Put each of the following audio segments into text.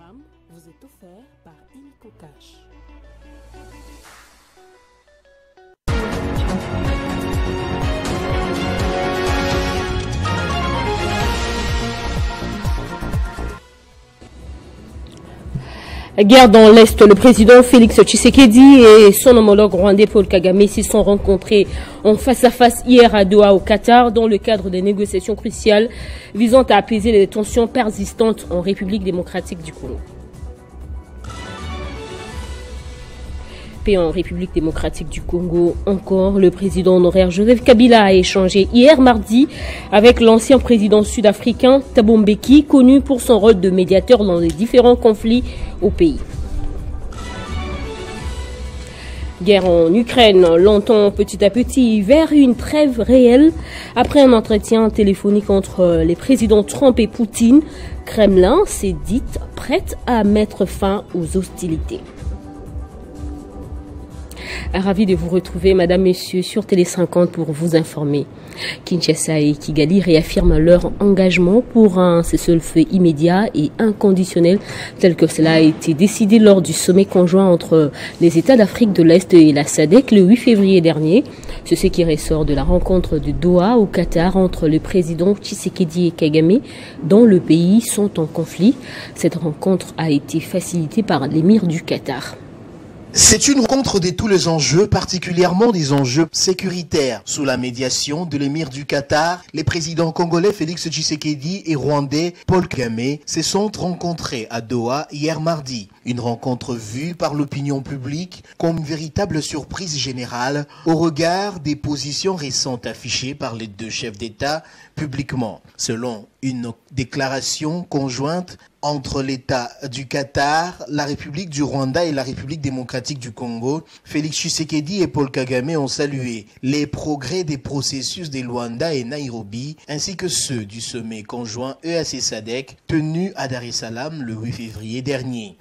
programme vous est offert par Illico Cash. Guerre dans l'Est, le président Félix Tshisekedi et son homologue rwandais Paul Kagame s'y sont rencontrés en face-à-face hier à Doha au Qatar dans le cadre des négociations cruciales visant à apaiser les tensions persistantes en République démocratique du Congo. En République démocratique du Congo, encore, le président honoraire Joseph Kabila a échangé hier mardi avec l'ancien président sud-africain Thabo Mbeki, connu pour son rôle de médiateur dans les différents conflits au pays. Guerre en Ukraine, l'entend petit à petit vers une trêve réelle. Après un entretien téléphonique entre les présidents Trump et Poutine, Kremlin s'est dite prête à mettre fin aux hostilités. Ravi de vous retrouver, Madame, Messieurs, sur Télé 50 pour vous informer. Kinshasa et Kigali réaffirment leur engagement pour un cessez-le-feu immédiat et inconditionnel, tel que cela a été décidé lors du sommet conjoint entre les États d'Afrique de l'Est et la SADC le 8 février dernier. C'est ce qui ressort de la rencontre de Doha au Qatar entre le président Tshisekedi et Kagame, dont le pays sont en conflit. Cette rencontre a été facilitée par l'émir du Qatar. C'est une rencontre de tous les enjeux, particulièrement des enjeux sécuritaires. Sous la médiation de l'émir du Qatar, les présidents congolais Félix Tshisekedi et rwandais Paul Kagame se sont rencontrés à Doha hier mardi. Une rencontre vue par l'opinion publique comme une véritable surprise générale au regard des positions récentes affichées par les deux chefs d'État publiquement. Selon une déclaration conjointe entre l'État du Qatar, la République du Rwanda et la République démocratique du Congo, Félix Tshisekedi et Paul Kagame ont salué les progrès des processus de Luanda et Nairobi, ainsi que ceux du sommet conjoint EAC-SADC tenu à Dar es Salaam le 8 février dernier.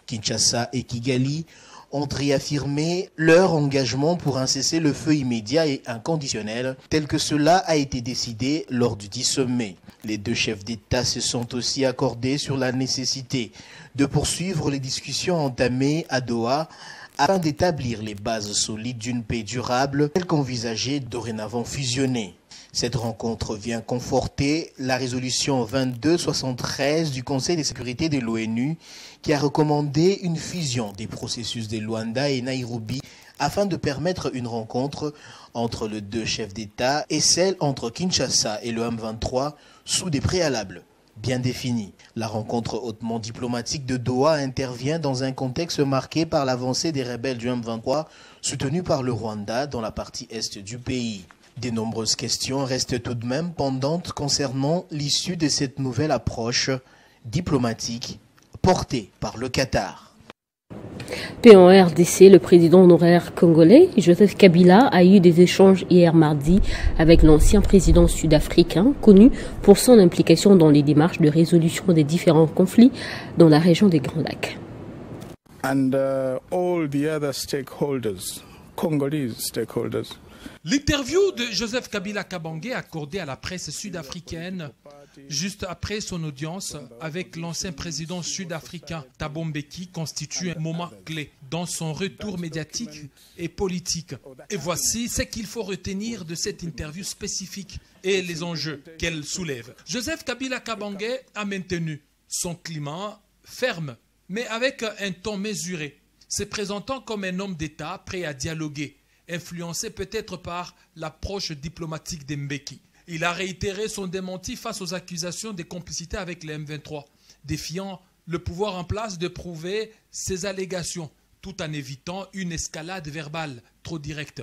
Kinshasa et Kigali ont réaffirmé leur engagement pour un cessez-le-feu immédiat et inconditionnel, tel que cela a été décidé lors du 10 sommet. Les deux chefs d'État se sont aussi accordés sur la nécessité de poursuivre les discussions entamées à Doha afin d'établir les bases solides d'une paix durable telle qu'envisagée dorénavant fusionnée. Cette rencontre vient conforter la résolution 2273 du Conseil de sécurité de l'ONU qui a recommandé une fusion des processus de Luanda et Nairobi afin de permettre une rencontre entre les deux chefs d'État et celle entre Kinshasa et le M23 sous des préalables bien définis. La rencontre hautement diplomatique de Doha intervient dans un contexte marqué par l'avancée des rebelles du M23 soutenus par le Rwanda dans la partie est du pays. De nombreuses questions restent tout de même pendantes concernant l'issue de cette nouvelle approche diplomatique portée par le Qatar. En RDC, le président honoraire congolais, Joseph Kabila, a eu des échanges hier mardi avec l'ancien président sud-africain, connu pour son implication dans les démarches de résolution des différents conflits dans la région des Grands Lacs. And all the other stakeholders, Congolese stakeholders. L'interview de Joseph Kabila Kabange accordée à la presse sud-africaine juste après son audience avec l'ancien président sud-africain Thabo Mbeki constitue un moment clé dans son retour médiatique et politique. Et voici ce qu'il faut retenir de cette interview spécifique et les enjeux qu'elle soulève. Joseph Kabila Kabange a maintenu son climat ferme, mais avec un ton mesuré, se présentant comme un homme d'État prêt à dialoguer, influencé peut-être par l'approche diplomatique d'Mbeki. Il a réitéré son démenti face aux accusations de complicité avec les M23, défiant le pouvoir en place de prouver ses allégations, tout en évitant une escalade verbale trop directe.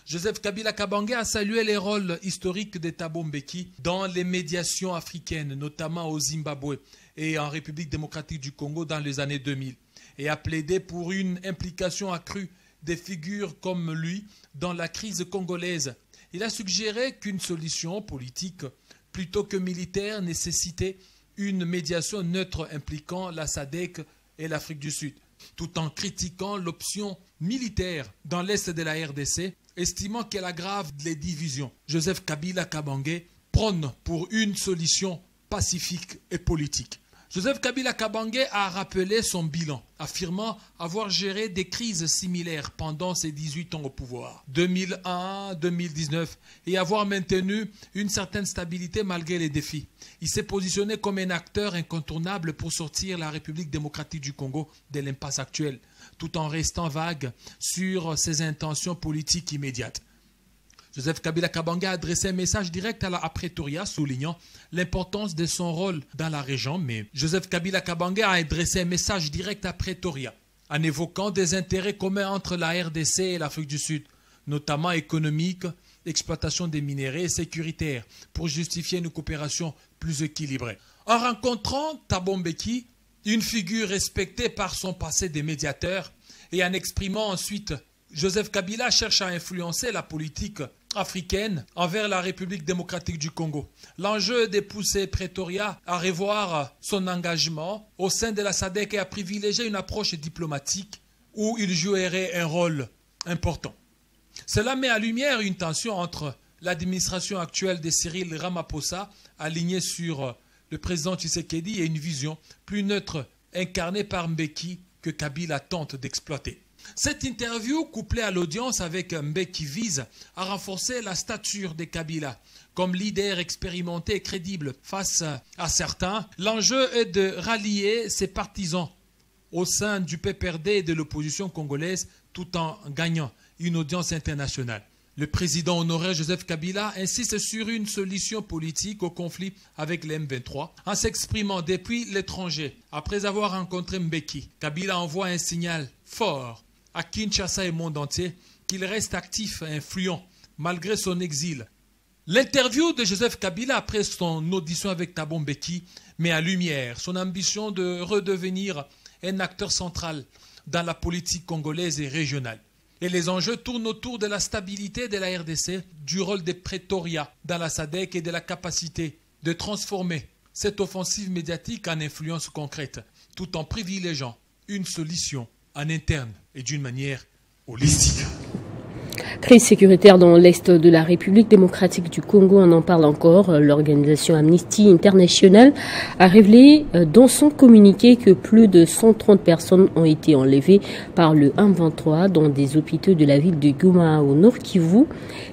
Joseph Kabila Kabange a salué les rôles historiques de Thabo Mbeki dans les médiations africaines, notamment au Zimbabwe et en République démocratique du Congo dans les années 2000, et a plaidé pour une implication accrue des figures comme lui dans la crise congolaise. Il a suggéré qu'une solution politique plutôt que militaire nécessitait une médiation neutre impliquant la SADC et l'Afrique du Sud, tout en critiquant l'option militaire dans l'est de la RDC, estimant qu'elle aggrave les divisions. Joseph Kabila Kabange prône pour une solution pacifique et politique. Joseph Kabila Kabange a rappelé son bilan, affirmant avoir géré des crises similaires pendant ses 18 ans au pouvoir, 2001-2019, et avoir maintenu une certaine stabilité malgré les défis. Il s'est positionné comme un acteur incontournable pour sortir la République démocratique du Congo de l'impasse actuelle, tout en restant vague sur ses intentions politiques immédiates. Joseph Kabila Kabange a adressé un message direct à Pretoria, soulignant l'importance de son rôle dans la région. Mais Joseph Kabila Kabange a adressé un message direct à Pretoria, en évoquant des intérêts communs entre la RDC et l'Afrique du Sud, notamment économiques, exploitation des minéraux et sécuritaire, pour justifier une coopération plus équilibrée. En rencontrant Thabo Mbeki, une figure respectée par son passé de médiateur, et en exprimant ensuite Joseph Kabila cherche à influencer la politique africaine envers la République démocratique du Congo. L'enjeu est de pousser Pretoria à revoir son engagement au sein de la SADC et à privilégier une approche diplomatique où il jouerait un rôle important. Cela met en lumière une tension entre l'administration actuelle de Cyril Ramaphosa, alignée sur le président Tshisekedi, et une vision plus neutre incarnée par Mbeki que Kabila tente d'exploiter. Cette interview, couplée à l'audience avec Mbeki, vise à renforcer la stature de Kabila comme leader expérimenté et crédible face à certains. L'enjeu est de rallier ses partisans au sein du PPRD et de l'opposition congolaise tout en gagnant une audience internationale. Le président honoraire Joseph Kabila insiste sur une solution politique au conflit avec les M23 en s'exprimant depuis l'étranger. Après avoir rencontré Mbeki, Kabila envoie un signal fort à Kinshasa et au monde entier qu'il reste actif et influent malgré son exil. L'interview de Joseph Kabila après son audition avec Thabo Mbeki met en lumière son ambition de redevenir un acteur central dans la politique congolaise et régionale. Et les enjeux tournent autour de la stabilité de la RDC, du rôle de Pretoria dans la SADC et de la capacité de transformer cette offensive médiatique en influence concrète, tout en privilégiant une solution en interne et d'une manière holistique. Crise sécuritaire dans l'Est de la République démocratique du Congo, on en parle encore. L'organisation Amnesty International a révélé dans son communiqué que plus de 130 personnes ont été enlevées par le M23 dans des hôpitaux de la ville de Goma au Nord Kivu.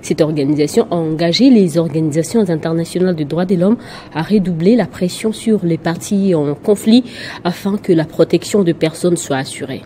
Cette organisation a engagé les organisations internationales de droits de l'homme à redoubler la pression sur les parties en conflit afin que la protection de personnes soit assurée.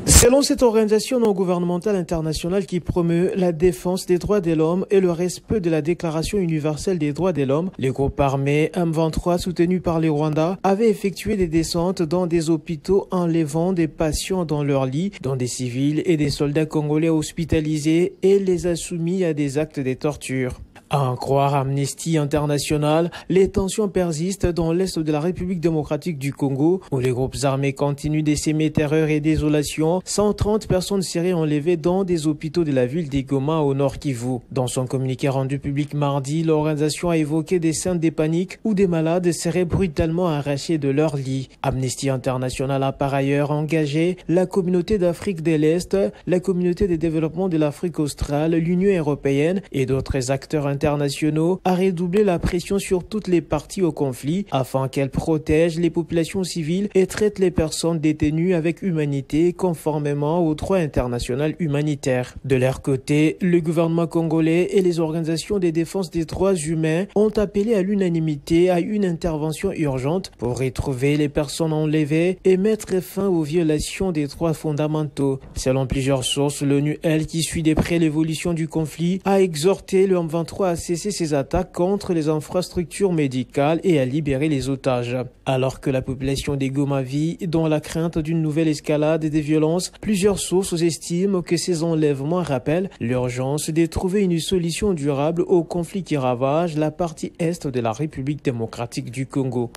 Selon cette organisation non gouvernementale internationale qui promeut la défense des droits de l'homme et le respect de la Déclaration universelle des droits de l'homme, les groupes armés M23 soutenus par les Rwandais avaient effectué des descentes dans des hôpitaux enlevant des patients dans leurs lits, dont des civils et des soldats congolais hospitalisés, et les a soumis à des actes de torture. À en croire Amnesty International, les tensions persistent dans l'est de la République démocratique du Congo, où les groupes armés continuent de s'aimer terreur et désolation. 130 personnes seraient enlevées dans des hôpitaux de la ville de Goma au Nord Kivu. Dans son communiqué rendu public mardi, l'organisation a évoqué des scènes de panique où des malades seraient brutalement arrachés de leur lit. Amnesty International a par ailleurs engagé la communauté d'Afrique de l'Est, la communauté de développement de l'Afrique australe, l'Union européenne et d'autres acteurs internationaux à redoubler la pression sur toutes les parties au conflit afin qu'elles protègent les populations civiles et traitent les personnes détenues avec humanité conformément au droit international humanitaire. De leur côté, le gouvernement congolais et les organisations de défense des droits humains ont appelé à l'unanimité à une intervention urgente pour retrouver les personnes enlevées et mettre fin aux violations des droits fondamentaux. Selon plusieurs sources, l'ONU, elle, qui suit de près l'évolution du conflit, a exhorté le M23 à cesser ses attaques contre les infrastructures médicales et à libérer les otages. Alors que la population des Goma vit dans la crainte d'une nouvelle escalade des violences, plusieurs sources estiment que ces enlèvements rappellent l'urgence de trouver une solution durable au conflit qui ravage la partie est de la République démocratique du Congo.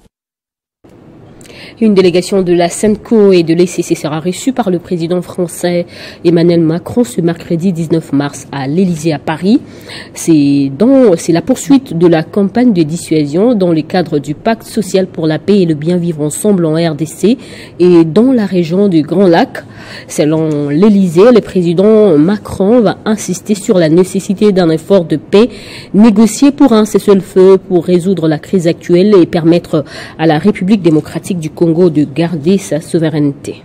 Une délégation de la SENCO et de l'ECC sera reçue par le président français Emmanuel Macron ce mercredi 19 mars à l'Élysée à Paris. C'est la poursuite de la campagne de dissuasion dans le cadre du pacte social pour la paix et le bien vivre ensemble en RDC et dans la région du Grand Lac. Selon l'Élysée, le président Macron va insister sur la nécessité d'un effort de paix négocié pour un cessez-le-feu pour résoudre la crise actuelle et permettre à la République démocratique du Congo de garder sa souveraineté.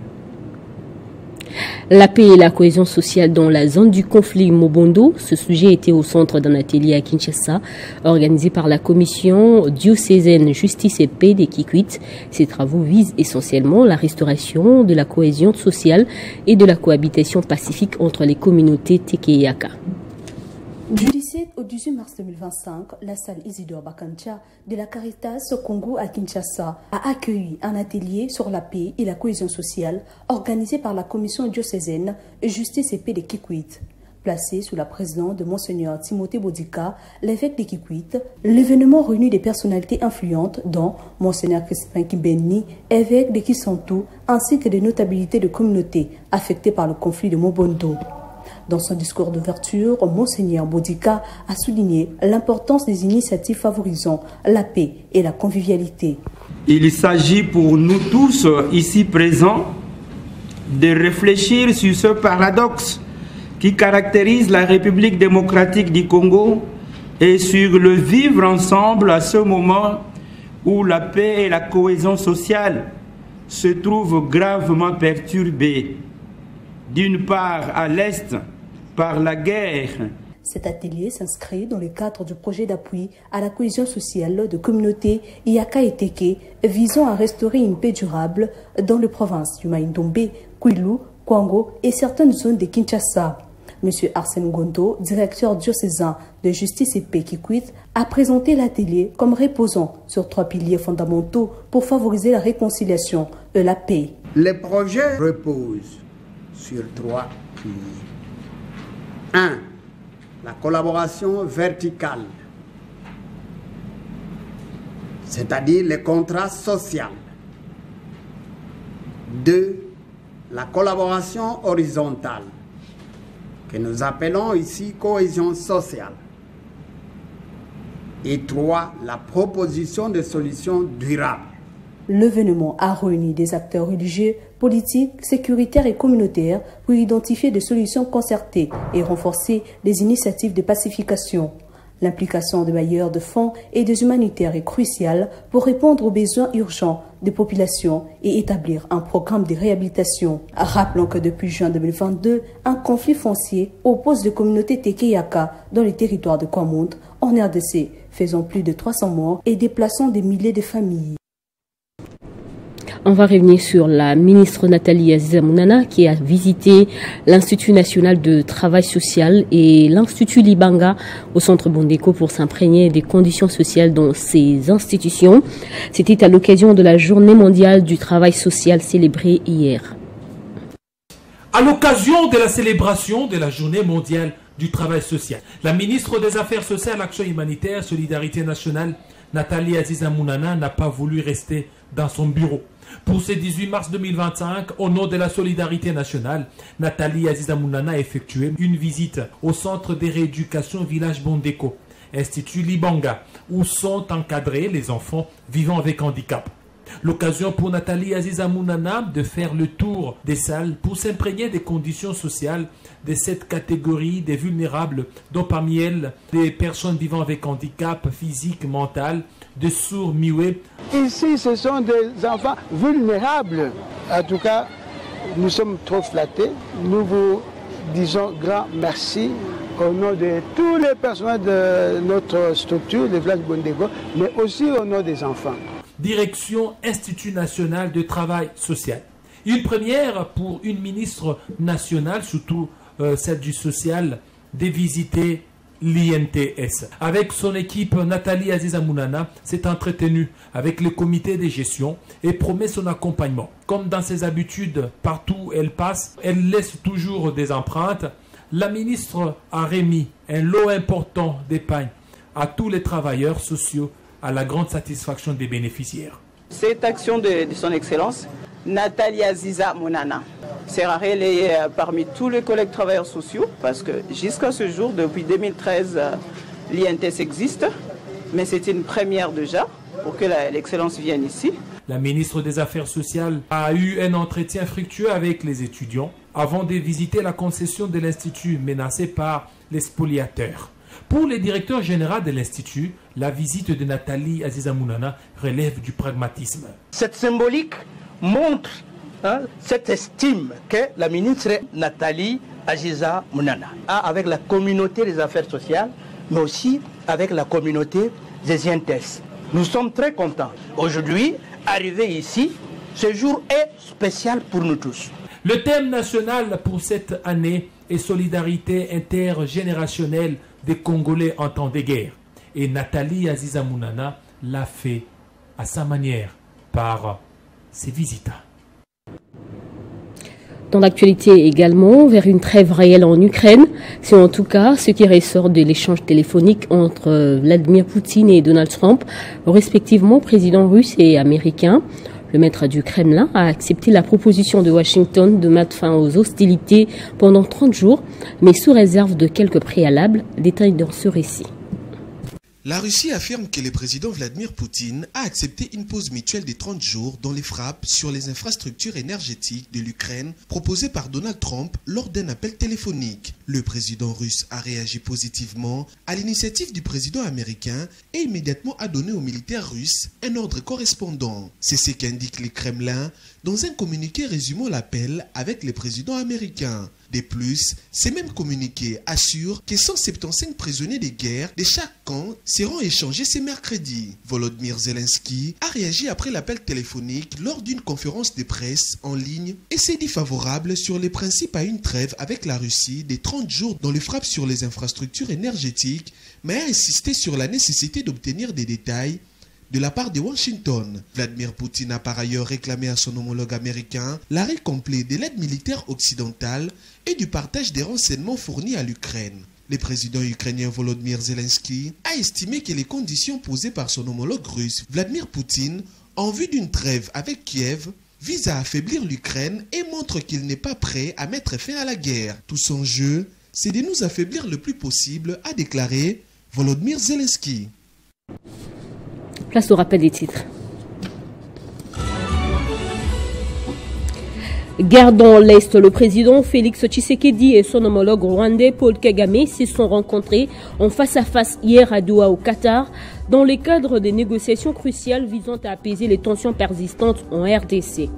La paix et la cohésion sociale dans la zone du conflit Mobondo, ce sujet était au centre d'un atelier à Kinshasa organisé par la commission diocésaine Justice et Paix des Kikwit. Ces travaux visent essentiellement la restauration de la cohésion sociale et de la cohabitation pacifique entre les communautés Teke et Yaka. Du 17 au 18 mars 2025, la salle Isidore Bakancha de la Caritas Congo à Kinshasa a accueilli un atelier sur la paix et la cohésion sociale organisé par la commission diocésaine Justice et Paix des Kikwit. Placé sous la présidence de Monseigneur Timothée Bodika, l'évêque des Kikwit, l'événement réunit des personnalités influentes dont Monseigneur Crispin Kibenni, évêque de Kisantu, ainsi que des notabilités de communautés affectées par le conflit de Mobondo. Dans son discours d'ouverture, Monseigneur Bodika a souligné l'importance des initiatives favorisant la paix et la convivialité. Il s'agit pour nous tous ici présents de réfléchir sur ce paradoxe qui caractérise la République démocratique du Congo et sur le vivre ensemble à ce moment où la paix et la cohésion sociale se trouvent gravement perturbées. D'une part à l'Est, par la guerre. Cet atelier s'inscrit dans le cadre du projet d'appui à la cohésion sociale de communautés Yaka et Teke visant à restaurer une paix durable dans les provinces du Maïndombe, Kwilu, Kwango et certaines zones de Kinshasa. Monsieur Arsène Gondo, directeur diocésain de Justice et Paix Kikwit, a présenté l'atelier comme reposant sur 3 piliers fondamentaux pour favoriser la réconciliation et la paix. Les projets reposent sur 3 piliers. 1. La collaboration verticale, c'est-à-dire les contrats sociaux. 2. La collaboration horizontale, que nous appelons ici cohésion sociale. Et 3. La proposition de solutions durables. L'événement a réuni des acteurs religieux, politiques, sécuritaires et communautaires pour identifier des solutions concertées et renforcer les initiatives de pacification. L'implication des bailleurs de fonds et des humanitaires est cruciale pour répondre aux besoins urgents des populations et établir un programme de réhabilitation. Rappelons que depuis juin 2022, un conflit foncier oppose les communautés Teke et Yaka dans les territoires de Kwamount en RDC, faisant plus de 300 morts et déplaçant des milliers de familles. On va revenir sur la ministre Nathalie Aziza Mounana qui a visité l'Institut national de travail social et l'Institut Libanga au centre Bondeko pour s'imprégner des conditions sociales dans ces institutions. C'était à l'occasion de la Journée mondiale du travail social célébrée hier. À l'occasion de la célébration de la Journée mondiale du travail social, la ministre des Affaires sociales, Action humanitaire, Solidarité nationale, Nathalie Aziza Mounana, n'a pas voulu rester dans son bureau. Pour ce 18 mars 2025, au nom de la solidarité nationale, Nathalie Aziza Mounana a effectué une visite au centre de rééducation village Bondeko, Institut Libanga, où sont encadrés les enfants vivant avec handicap. L'occasion pour Nathalie Aziza Mounana de faire le tour des salles pour s'imprégner des conditions sociales de cette catégorie des vulnérables, dont parmi elles des personnes vivant avec handicap physique, mental, des sourds, muets. Ici, ce sont des enfants vulnérables. En tout cas, nous sommes trop flattés. Nous vous disons grand merci au nom de tous les personnels de notre structure, le village Bondeko, mais aussi au nom des enfants. Direction Institut national de travail social. Une première pour une ministre nationale, surtout celle du social, de visiter l'INTS. Avec son équipe, Nathalie Aziza Mounana s'est entretenue avec le comité de gestion et promet son accompagnement. Comme dans ses habitudes, partout où elle passe, elle laisse toujours des empreintes. La ministre a remis un lot important d'épargne à tous les travailleurs sociaux à la grande satisfaction des bénéficiaires. Cette action de son Excellence, Nathalie Aziza Mounana, sera relayée parmi tous les collègues travailleurs sociaux parce que jusqu'à ce jour, depuis 2013, l'INTS existe, mais c'est une première déjà pour que l'excellence vienne ici. La ministre des Affaires sociales a eu un entretien fructueux avec les étudiants avant de visiter la concession de l'Institut menacée par les spoliateurs. Pour le directeur général de l'Institut, la visite de Nathalie Aziza Mounana relève du pragmatisme. Cette symbolique montre cette estime que la ministre Nathalie Aziza Mounana a avec la communauté des affaires sociales, mais aussi avec la communauté des INTS. Nous sommes très contents. Aujourd'hui, arriver ici, ce jour est spécial pour nous tous. Le thème national pour cette année est solidarité intergénérationnelle des Congolais en temps de guerre. Et Nathalie Aziza Mounana l'a fait à sa manière par ses visites. Dans l'actualité également, vers une trêve réelle en Ukraine, c'est en tout cas ce qui ressort de l'échange téléphonique entre Vladimir Poutine et Donald Trump, respectivement président russe et américain. Le maître du Kremlin a accepté la proposition de Washington de mettre fin aux hostilités pendant 30 jours, mais sous réserve de quelques préalables, détails dans ce récit. La Russie affirme que le président Vladimir Poutine a accepté une pause mutuelle de 30 jours dans les frappes sur les infrastructures énergétiques de l'Ukraine proposées par Donald Trump lors d'un appel téléphonique. Le président russe a réagi positivement à l'initiative du président américain et immédiatement a donné aux militaires russes un ordre correspondant. C'est ce qu'indique le Kremlin dans un communiqué résumant l'appel avec le président américain. De plus, ces mêmes communiqués assurent que 175 prisonniers de guerre de chaque camp seront échangés ce mercredi. Volodymyr Zelensky a réagi après l'appel téléphonique lors d'une conférence de presse en ligne et s'est dit favorable sur les principes à une trêve avec la Russie de 30 jours dans les frappes sur les infrastructures énergétiques, mais a insisté sur la nécessité d'obtenir des détails de la part de Washington. Vladimir Poutine a par ailleurs réclamé à son homologue américain l'arrêt complet de l'aide militaire occidentale et du partage des renseignements fournis à l'Ukraine. Le président ukrainien Volodymyr Zelensky a estimé que les conditions posées par son homologue russe Vladimir Poutine en vue d'une trêve avec Kiev visent à affaiblir l'Ukraine et montrent qu'il n'est pas prêt à mettre fin à la guerre. Tout son jeu, c'est de nous affaiblir le plus possible, a déclaré Volodymyr Zelensky. Place au rappel des titres. Guerre dans l'Est, le président Félix Tshisekedi et son homologue rwandais Paul Kagame se sont rencontrés en face-à-face hier à Doha au Qatar dans le cadre des négociations cruciales visant à apaiser les tensions persistantes en RDC.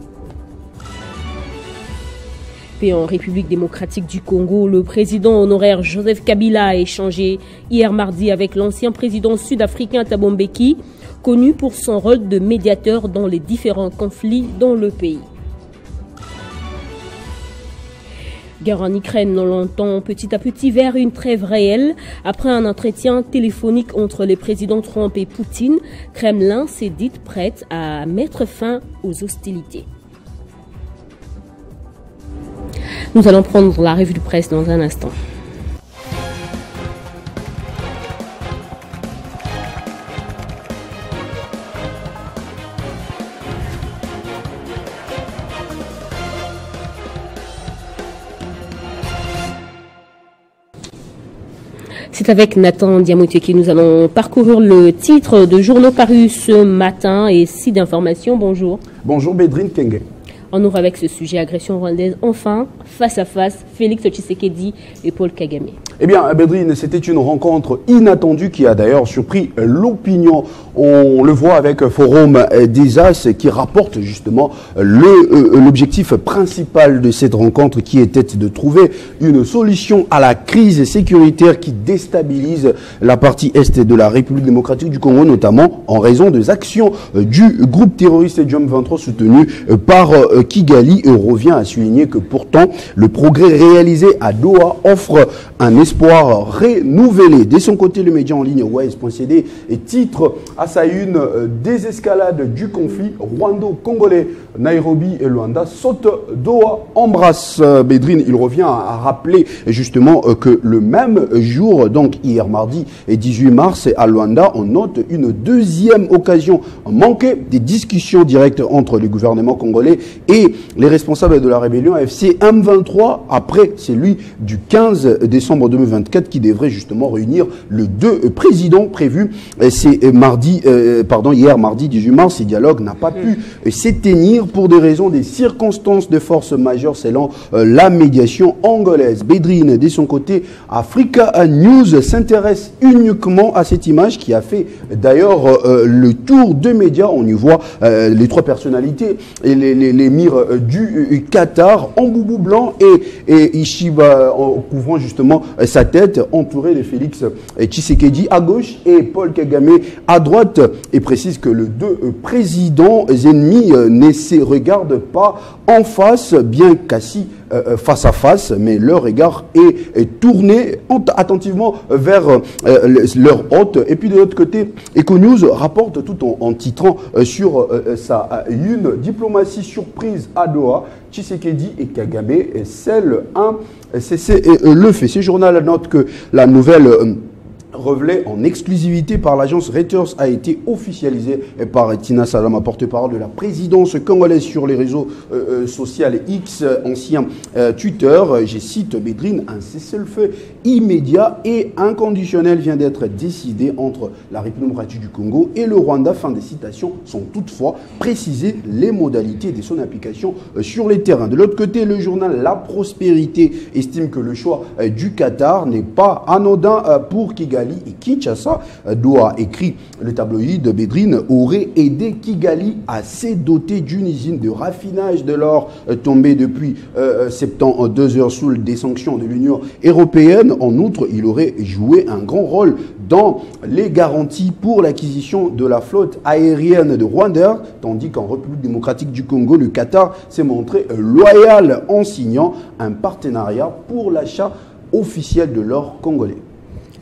Et en République démocratique du Congo, le président honoraire Joseph Kabila a échangé hier mardi avec l'ancien président sud-africain Thabo Mbeki, connu pour son rôle de médiateur dans les différents conflits dans le pays. Guerre en Ukraine, on l'entend petit à petit vers une trêve réelle. Après un entretien téléphonique entre les présidents Trump et Poutine, Kremlin s'est dite prête à mettre fin aux hostilités. Nous allons prendre la revue de presse dans un instant. C'est avec Nathan Diamoté que nous allons parcourir le titre de journaux parus ce matin et site d'information. Bonjour. Bonjour Bédrine Kenge. On ouvre avec ce sujet, agression rwandaise, enfin, face à face, Félix Tshisekedi et Paul Kagame. Eh bien, Bédrine, c'était une rencontre inattendue qui a d'ailleurs surpris l'opinion. On le voit avec Forum des As qui rapporte justement l'objectif principal de cette rencontre qui était de trouver une solution à la crise sécuritaire qui déstabilise la partie est de la République démocratique du Congo, notamment en raison des actions du groupe terroriste Jom 23 soutenu par Kigali. Revient à souligner que pourtant le progrès réalisé à Doha offre un espoir espoir renouvelé. De son côté, le média en ligne Wise.cd titre à sa une désescalade du conflit rwando-congolais. Nairobi et Luanda sautent Doha, embrasse. Bédrine, il revient à rappeler justement que le même jour, donc hier mardi et 18 mars, à Luanda, on note une deuxième occasion manquée des discussions directes entre le gouvernement congolais et les responsables de la rébellion AFC M23 après celui du 15 décembre 2024 qui devrait justement réunir les deux présidents prévus. C'est hier mardi 18 mars. Ce dialogue n'a pas pu s'éteindre pour des raisons des circonstances de force majeure selon la médiation angolaise. Bédrine, de son côté, Africa News s'intéresse uniquement à cette image qui a fait d'ailleurs le tour de médias. On y voit les trois personnalités et l'émir du Qatar en boubou blanc et Ishiba en couvrant justement sa tête, entouré de Félix Tshisekedi à gauche et Paul Kagame à droite, et précise que les deux présidents ennemis ne se regardent pas en face, bien qu'assis face à face, mais leur regard est tourné attentivement vers leur hôte. Et puis de l'autre côté, EcoNews rapporte tout en titrant sur sa une diplomatie surprise à Doha, Tshisekedi et Kagame scellent un cessez-le-feu. Ce journal note que la nouvelle révélée en exclusivité par l'agence Reuters a été officialisée par Tina Salama, porte-parole de la présidence congolaise sur les réseaux sociaux X, ancien Twitter. Je cite Bédrine, un cessez-le-feu immédiat et inconditionnel vient d'être décidé entre la République démocratique du Congo et le Rwanda. Fin des citations, sont toutefois précisées les modalités de son application sur les terrains. De l'autre côté, le journal La Prospérité estime que le choix du Qatar n'est pas anodin pour Kigali et Kinshasa. Doha, écrit le tabloïd, Bédrine aurait aidé Kigali à se doter d'une usine de raffinage de l'or tombée depuis 72 heures sous des sanctions de l'Union européenne. En outre, il aurait joué un grand rôle dans les garanties pour l'acquisition de la flotte aérienne de Rwanda, tandis qu'en République démocratique du Congo, le Qatar s'est montré loyal en signant un partenariat pour l'achat officiel de l'or congolais.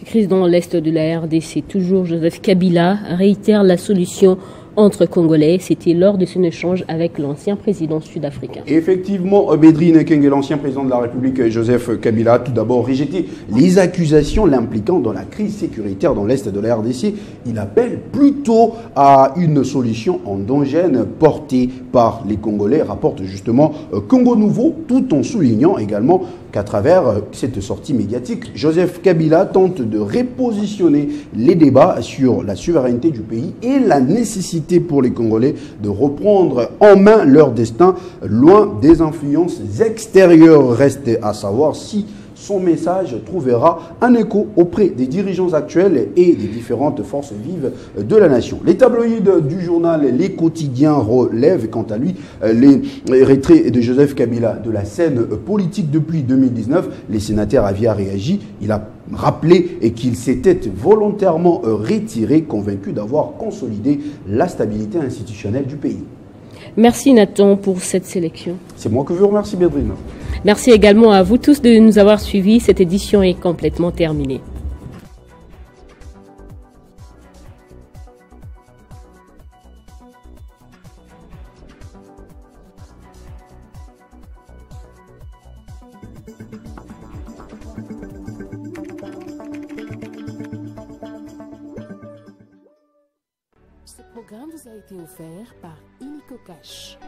Crise dans l'est de la RDC, toujours Joseph Kabila réitère la solution entre Congolais. C'était lors de son échange avec l'ancien président sud-africain. Effectivement, Bédrine Kenge, l'ancien président de la République, Joseph Kabila, a tout d'abord rejeté les accusations l'impliquant dans la crise sécuritaire dans l'est de la RDC. Il appelle plutôt à une solution endogène portée par les Congolais, rapporte justement Congo Nouveau, tout en soulignant également qu'à travers cette sortie médiatique, Joseph Kabila tente de repositionner les débats sur la souveraineté du pays et la nécessité pour les Congolais de reprendre en main leur destin loin des influences extérieures. Reste à savoir si son message trouvera un écho auprès des dirigeants actuels et des différentes forces vives de la nation. Les tabloïds du journal Les Quotidiens relèvent quant à lui les retraits de Joseph Kabila de la scène politique depuis 2019. Les sénateurs avaient réagi. Il a rappelé qu'il s'était volontairement retiré, convaincu d'avoir consolidé la stabilité institutionnelle du pays. Merci Nathan pour cette sélection. C'est moi que vous remercie, Bédrine. Merci également à vous tous de nous avoir suivis. Cette édition est complètement terminée. Ce programme vous a été offert par Illico Cash.